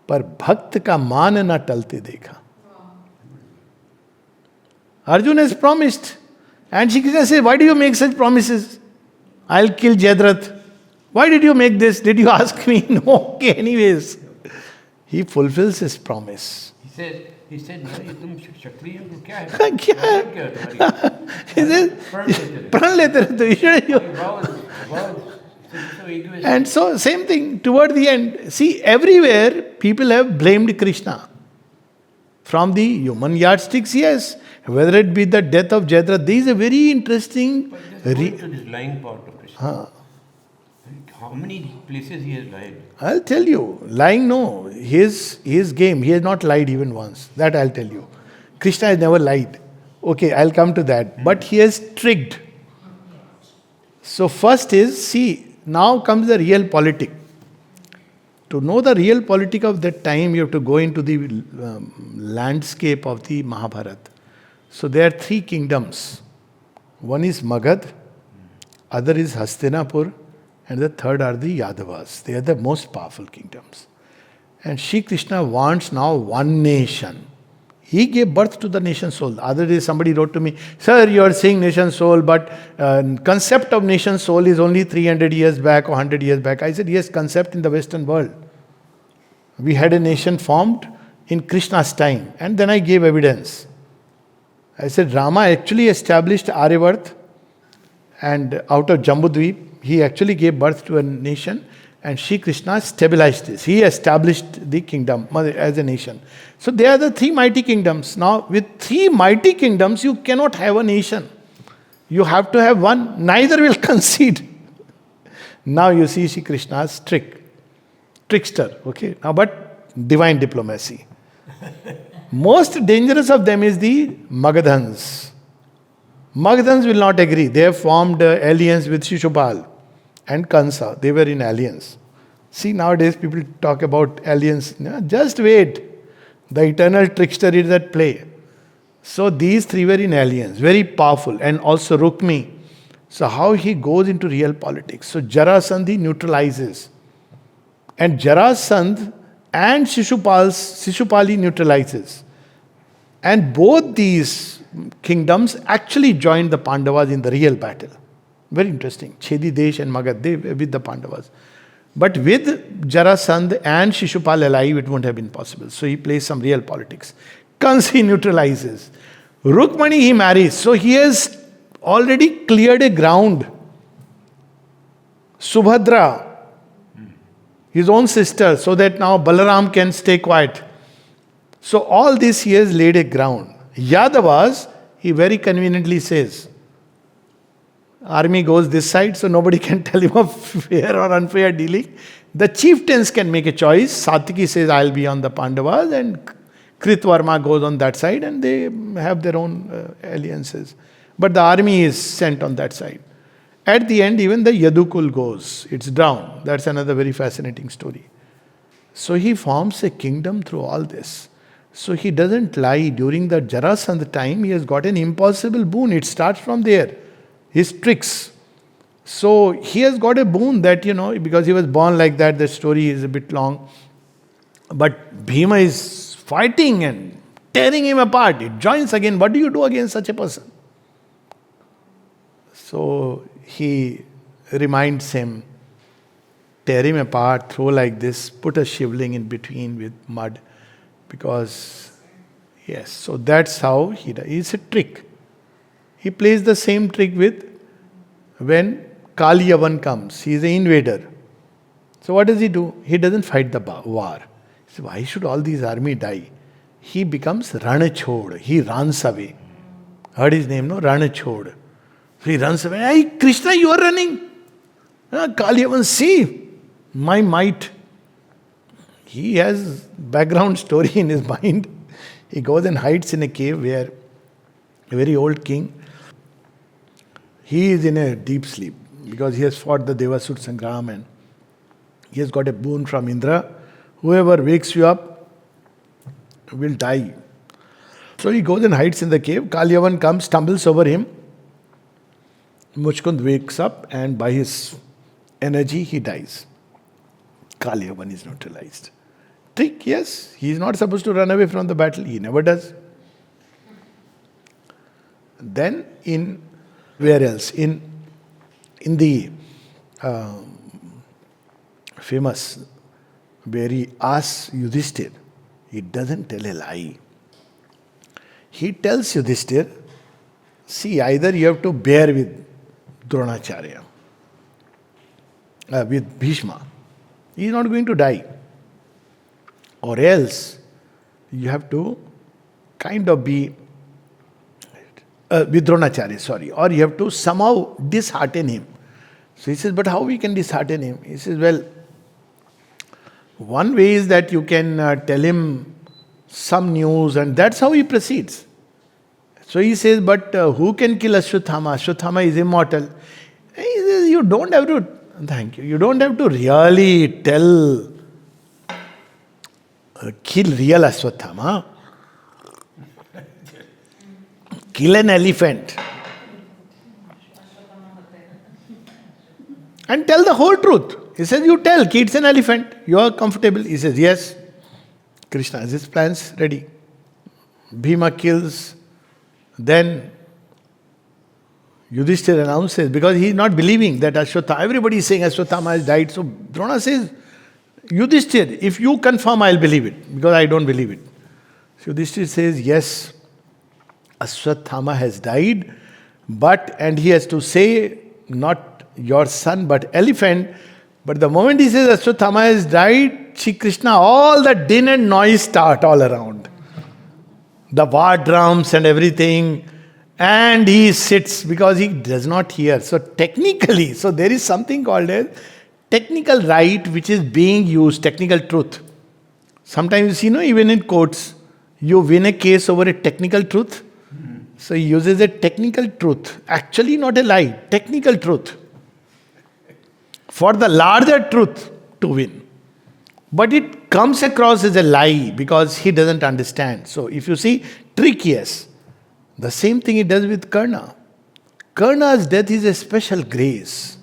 Speaker 1: पर भक्त का मान न टलते देखा. Arjuna has promised. And Shri Krishna says, why do you make such promises? I'll kill Jayadratha. Why did you make this? Did you ask me? No, okay, anyways. He fulfills his promise.
Speaker 3: He said, no, तुम क्षत्रिय हो क्या है?
Speaker 1: क्या है? He says, प्रण लेते रहते हो. And so, same thing, toward the end. See, everywhere people have blamed Krishna. From the human yardsticks, yes. Whether it be the death of Jayadratha, there is a very interesting...
Speaker 3: But going to this lying part of Krishna. How many places he has lied?
Speaker 1: I'll tell you. Lying, no. His game, he has not lied even once. That I'll tell you. Krishna has never lied. Okay, I'll come to that. But he has tricked. So first is, see, now comes the real politic. To know the real politic of that time, you have to go into the landscape of the Mahabharata. So there are 3 kingdoms. One is Magad, other is Hastinapur, and the third are the Yadavas. They are the most powerful kingdoms. And Shri Krishna wants now one nation. He gave birth to the nation soul. The other day somebody wrote to me, sir, you are saying nation soul, but concept of nation soul is only 300 years back or 100 years back. I said, yes, concept in the Western world. We had a nation formed in Krishna's time. And then I gave evidence. I said, Rama actually established Aryavarth, and out of Jambudvip, he actually gave birth to a nation, and Shri Krishna stabilized this. He established the kingdom as a nation. So they are the 3 mighty kingdoms. Now, with 3 mighty kingdoms, you cannot have a nation. You have to have one. Neither will concede. Now you see Shri Krishna's trickster. Okay. Now, but divine diplomacy. Most dangerous of them is the Magadhans. Magadhans will not agree. They have formed alliance with Shishupal and Kansa. They were in alliance. See, nowadays people talk about alliance. No, just wait. The eternal trickster is at play. So these 3 were in alliance. Very powerful. And also Rukmi. So how he goes into real politics. So Jarasandh neutralizes. And Jarasandh and Shishupali neutralizes. And both these kingdoms actually joined the Pandavas in the real battle. Very interesting. Chedi Desh and Magad, they were with the Pandavas. But with Jarasandh and Shishupal alive, it wouldn't have been possible. So he plays some real politics. Kansa he neutralizes. Rukmani he marries. So he has already cleared a ground. Subhadra, his own sister, so that now Balaram can stay quiet. So all this he has laid a ground. Yadavas, he very conveniently says, army goes this side, so nobody can tell him of fair or unfair dealing. The chieftains can make a choice. Satiki says, I'll be on the Pandavas, and Kritvarma goes on that side, and they have their own alliances. But the army is sent on that side. At the end, even the Yadukul goes. It's down. That's another very fascinating story. So he forms a kingdom through all this. So he doesn't lie. During the Jarasandha time, he has got an impossible boon. It starts from there. His tricks. So he has got a boon that, because he was born like that, the story is a bit long. But Bhima is fighting and tearing him apart. It joins again. What do you do against such a person? So he reminds him, tear him apart, throw like this, put a shivling in between with mud. Because, yes, so that's how he does. It's a trick. He plays the same trick with when Kaliyavan comes. He is an invader. So what does he do? He doesn't fight the war. He says, why should all these army die? He becomes Ranachod. He runs away. Heard his name, no? Ranachod. So he runs away. Hey, Krishna, you are running. Kaliyavan, see my might. He has background story in his mind. He goes and hides in a cave where a very old king, he is in a deep sleep because he has fought the Devasur Sangram and he has got a boon from Indra. Whoever wakes you up will die. So he goes and hides in the cave. Kaliyavan comes, stumbles over him. Muchkund wakes up and by his energy he dies. Kaliyavan is neutralized. Trick, yes. He is not supposed to run away from the battle. He never does. Then where else? In the famous, where he asks Yudhishthir, he doesn't tell a lie. He tells Yudhishthir, see, either you have to bear with Dronacharya, with Bhishma. He is not going to die. Or else, you have to kind of be with Dronacharya, sorry. Or you have to somehow dishearten him. So he says, but how we can dishearten him? He says, well, one way is that you can tell him some news and that's how he proceeds. So he says, but who can kill Ashwathama? Ashwathama is immortal. He says, you don't have to, thank you, you don't have to really kill real Ashwathama. Kill an elephant. And tell the whole truth. He says, you tell, it's an elephant. You are comfortable. He says, yes. Krishna has his plans ready. Bhima kills. Then Yudhishthira announces, because he is not believing that Ashwathama, everybody is saying Ashwathama has died. So Drona says, Yudhishthira, if you confirm, I'll believe it, because I don't believe it. So Yudhishthira says, yes, Ashwathama has died, and he has to say, not your son, but elephant. But the moment he says Ashwathama has died, Shri Krishna, all the din and noise start all around. The war drums and everything. And he sits because he does not hear. So technically, so there is something called a technical right which is being used, technical truth. Sometimes, even in courts, you win a case over a technical truth. So he uses a technical truth. Actually not a lie, technical truth. For the larger truth to win. But it comes across as a lie because he doesn't understand. So if you see, trick, yes. The same thing he does with Karna. Karna's death is a special grace.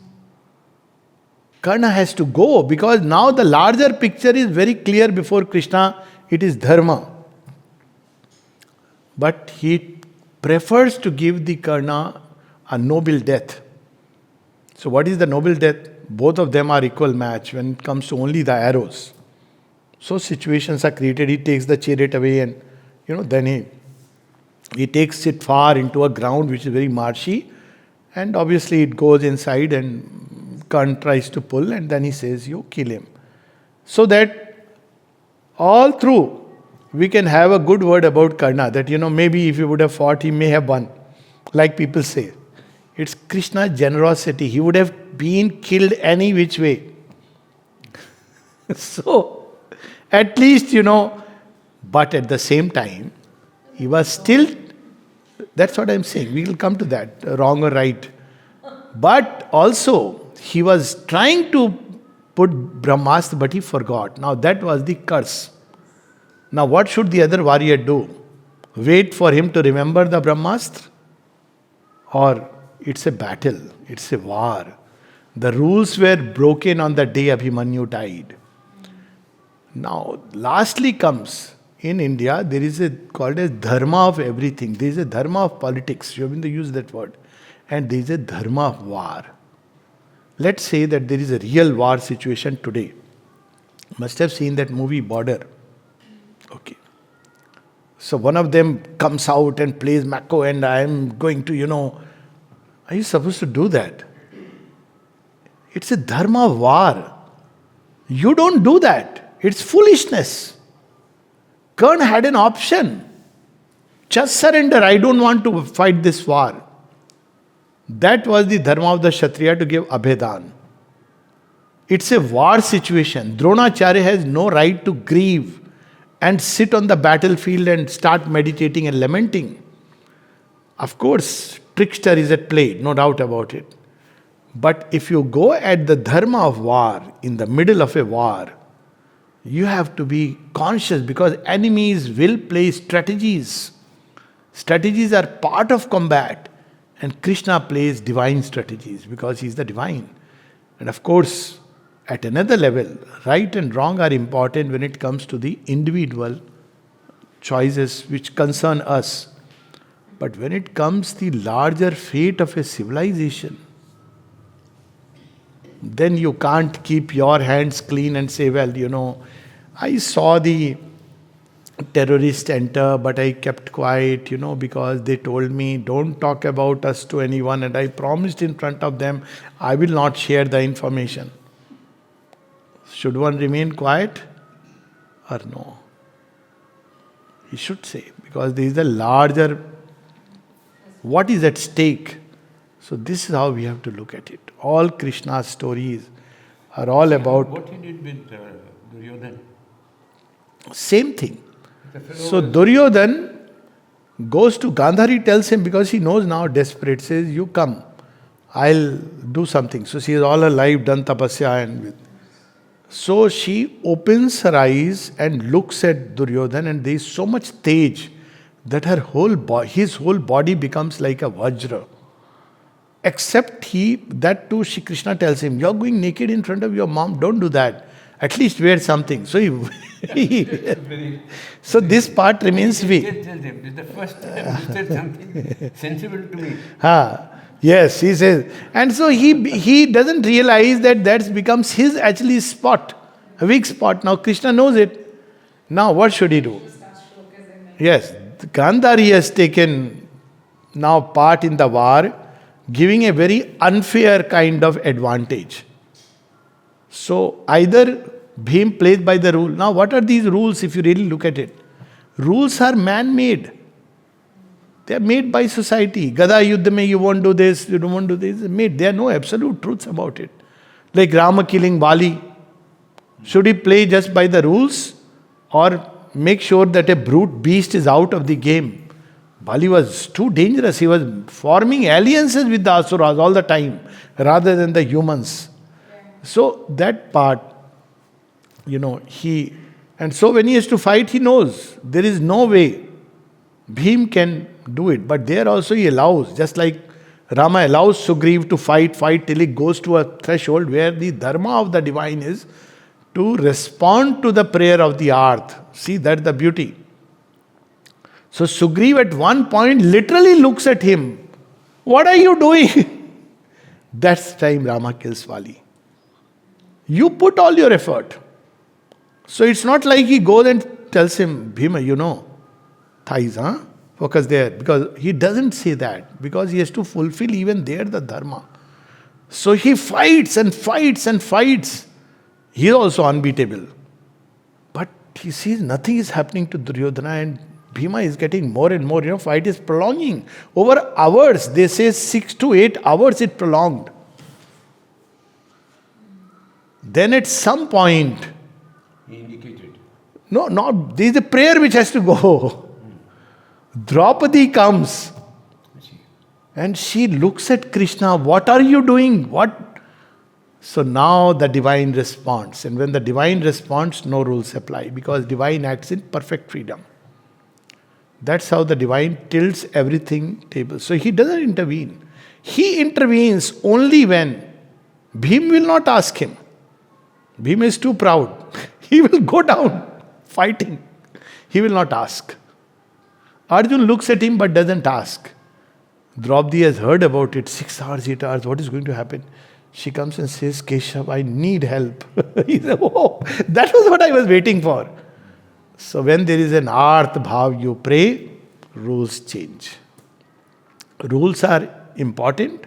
Speaker 1: Karna has to go because now the larger picture is very clear before Krishna. It is dharma. But he prefers to give the Karna a noble death. So what is the noble death? Both of them are equal match when it comes to only the arrows. So situations are created. He takes the chariot away and then he takes it far into a ground which is very marshy. And obviously it goes inside and Karna tries to pull and then he says, you kill him. So that all through we can have a good word about Karna, that maybe if he would have fought, he may have won. Like people say. It's Krishna's generosity. He would have been killed any which way. So, at least, but at the same time, he was still, that's what I'm saying, we will come to that, wrong or right. But also, he was trying to put Brahmastra, but he forgot. Now, that was the curse. Now, what should the other warrior do? Wait for him to remember the Brahmastra? Or it's a battle, it's a war. The rules were broken on the day Abhimanyu died. Now, lastly comes, in India, there is a called as dharma of everything. There is a dharma of politics. You have to use that word. And there is a dharma of war. Let's say that there is a real war situation today. Must have seen that movie Border. Okay. So one of them comes out and plays Mako and I am going to, are you supposed to do that? It's a dharma of war. You don't do that. It's foolishness. Karna had an option. Just surrender. I don't want to fight this war. That was the dharma of the Kshatriya to give Abhedan. It's a war situation. Dronacharya has no right to grieve and sit on the battlefield and start meditating and lamenting. Of course, trickster is at play, no doubt about it. But if you go at the dharma of war, in the middle of a war, you have to be conscious because enemies will play strategies. Strategies are part of combat. And Krishna plays divine strategies because he is the divine. And of course, at another level, right and wrong are important when it comes to the individual choices which concern us. But when it comes the larger fate of a civilization, then you can't keep your hands clean and say, well, I saw the terrorist enter, but I kept quiet, because they told me, don't talk about us to anyone, and I promised in front of them, I will not share the information. Should one remain quiet or no? He should say, because there is a larger, what is at stake? So this is how we have to look at it. All Krishna's stories are all about...
Speaker 3: What he did with Duryodhana?
Speaker 1: Same thing. So Duryodhana goes to Gandhari, tells him, because he knows now, desperate, says, you come, I'll do something. So she has all her life done tapasya and so she opens her eyes and looks at Duryodhana and there is so much tej that his whole body becomes like a vajra. Except that too, Shri Krishna tells him, you're going naked in front of your mom, don't do that. At least wear something. So so this part remains weak.
Speaker 3: This is the first time you said something sensible to me.
Speaker 1: Yes, he says. And so he doesn't realize that becomes his actually spot, a weak spot. Now Krishna knows it. Now what should he do? Yes, Gandhari has taken now part in the war, giving a very unfair kind of advantage. So either Bhim plays by the rule. Now what are these rules if you really look at it? Rules are man-made. They are made by society. Gada Yuddha mein you won't do this, you don't want to do this. Made. There are no absolute truths about it. Like Rama killing Bali. Should he play just by the rules? Or make sure that a brute beast is out of the game? Bali was too dangerous. He was forming alliances with the Asuras all the time, rather than the humans. So that part, and so when he has to fight, he knows there is no way Bhim can do it. But there also he allows, just like Rama allows Sugriv to fight till he goes to a threshold where the dharma of the divine is to respond to the prayer of the earth. See, that's the beauty. So Sugriv at one point literally looks at him. What are you doing? That's the time Rama kills Vali. You put all your effort. So it's not like he goes and tells him, Bhima, thighs, Focus there. Because he doesn't say that. Because he has to fulfill even there the dharma. So he fights and fights and fights. He is also unbeatable. But he sees nothing is happening to Duryodhana, and Bhima is getting more and more. Fight is prolonging. Over hours, they say 6 to 8 hours it prolonged. Then at some point,
Speaker 3: He indicated.
Speaker 1: there is a prayer which has to go. Draupadi comes and she looks at Krishna. What are you doing? What? So now the divine responds. And when the divine responds, no rules apply, because divine acts in perfect freedom. That's how the divine tilts everything table. So he doesn't intervene. He intervenes only when Bhim will not ask him. Bhim is too proud. He will go down fighting. He will not ask. Arjun looks at him but doesn't ask. Draupadi has heard about it. 6 hours, 8 hours. What is going to happen? She comes and says, Keshav, I need help. He said, oh, that was what I was waiting for. So when there is an arth bhav, you pray, rules change. Rules are important,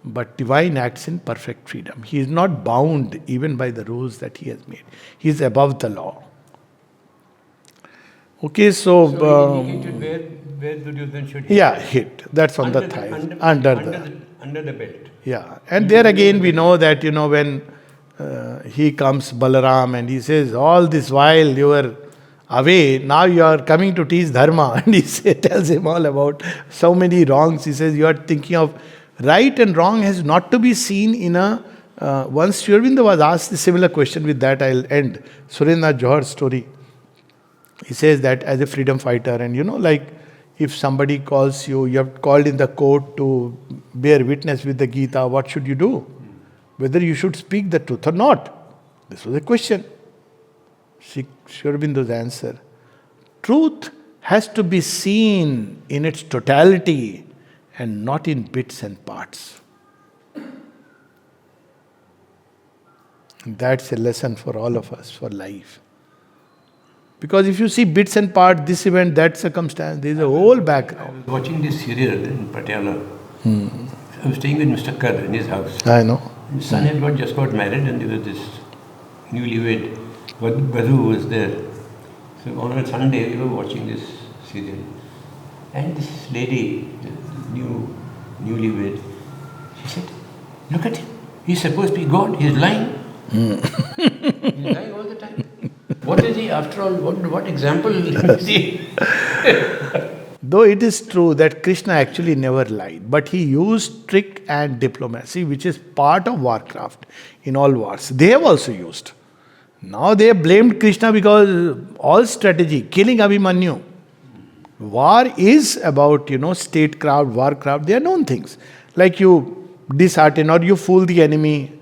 Speaker 1: but divine acts in perfect freedom. He is not bound even by the rules that he has made. He is above the law. Okay,
Speaker 3: So he indicated where Duryodhana should hit.
Speaker 1: yeah, hit. That's on the thigh.
Speaker 3: Under the belt.
Speaker 1: Yeah. And there again we know that, when he comes, Balaram, and he says, all this while you were away, now you are coming to teach dharma. And he tells him all about so many wrongs. He says, you are thinking of right and wrong has not to be seen in a... once Sri Aurobindo was asked a similar question, with that I'll end. Surendra Johar's story. He says that as a freedom fighter, and like if somebody calls you, you have called in the court to bear witness with the Gita, what should you do? Whether you should speak the truth or not. This was a question. Sri Aurobindo's answer. Truth has to be seen in its totality and not in bits and parts. And that's a lesson for all of us, for life. Because if you see bits and parts, this event, that circumstance, there is a whole background.
Speaker 3: I was watching this serial in Patiala. I was staying with Mr. Kar in his house.
Speaker 1: I know.
Speaker 3: His son had just got married, and there was this newlywed Badhu was there. So on a Sunday, we were watching this serial. And this lady, the newlywed, she said, look at him. He's supposed to be God. He's lying. He's lying all the time. What is he after all? What example is he?
Speaker 1: Though it is true that Krishna actually never lied, but he used trick and diplomacy, which is part of warcraft in all wars. They have also used. Now they have blamed Krishna because all strategy, killing Abhimanyu. War is about, statecraft, warcraft, they are known things. Like you dishearten or you fool the enemy.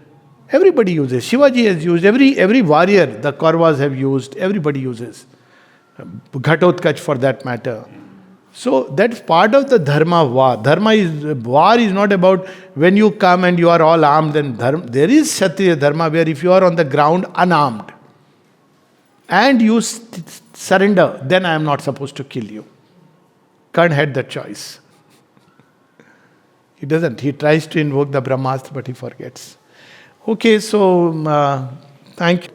Speaker 1: Everybody uses. Shivaji has used. Every warrior, the Kauravas have used. Everybody uses. Ghatotkach for that matter. So that's part of the dharma of war. War is not about when you come and you are all armed. And there is Kshatriya dharma where if you are on the ground unarmed and you surrender, then I am not supposed to kill you. Karna had that choice. He doesn't. He tries to invoke the Brahmastra, but he forgets. Okay, so thank you.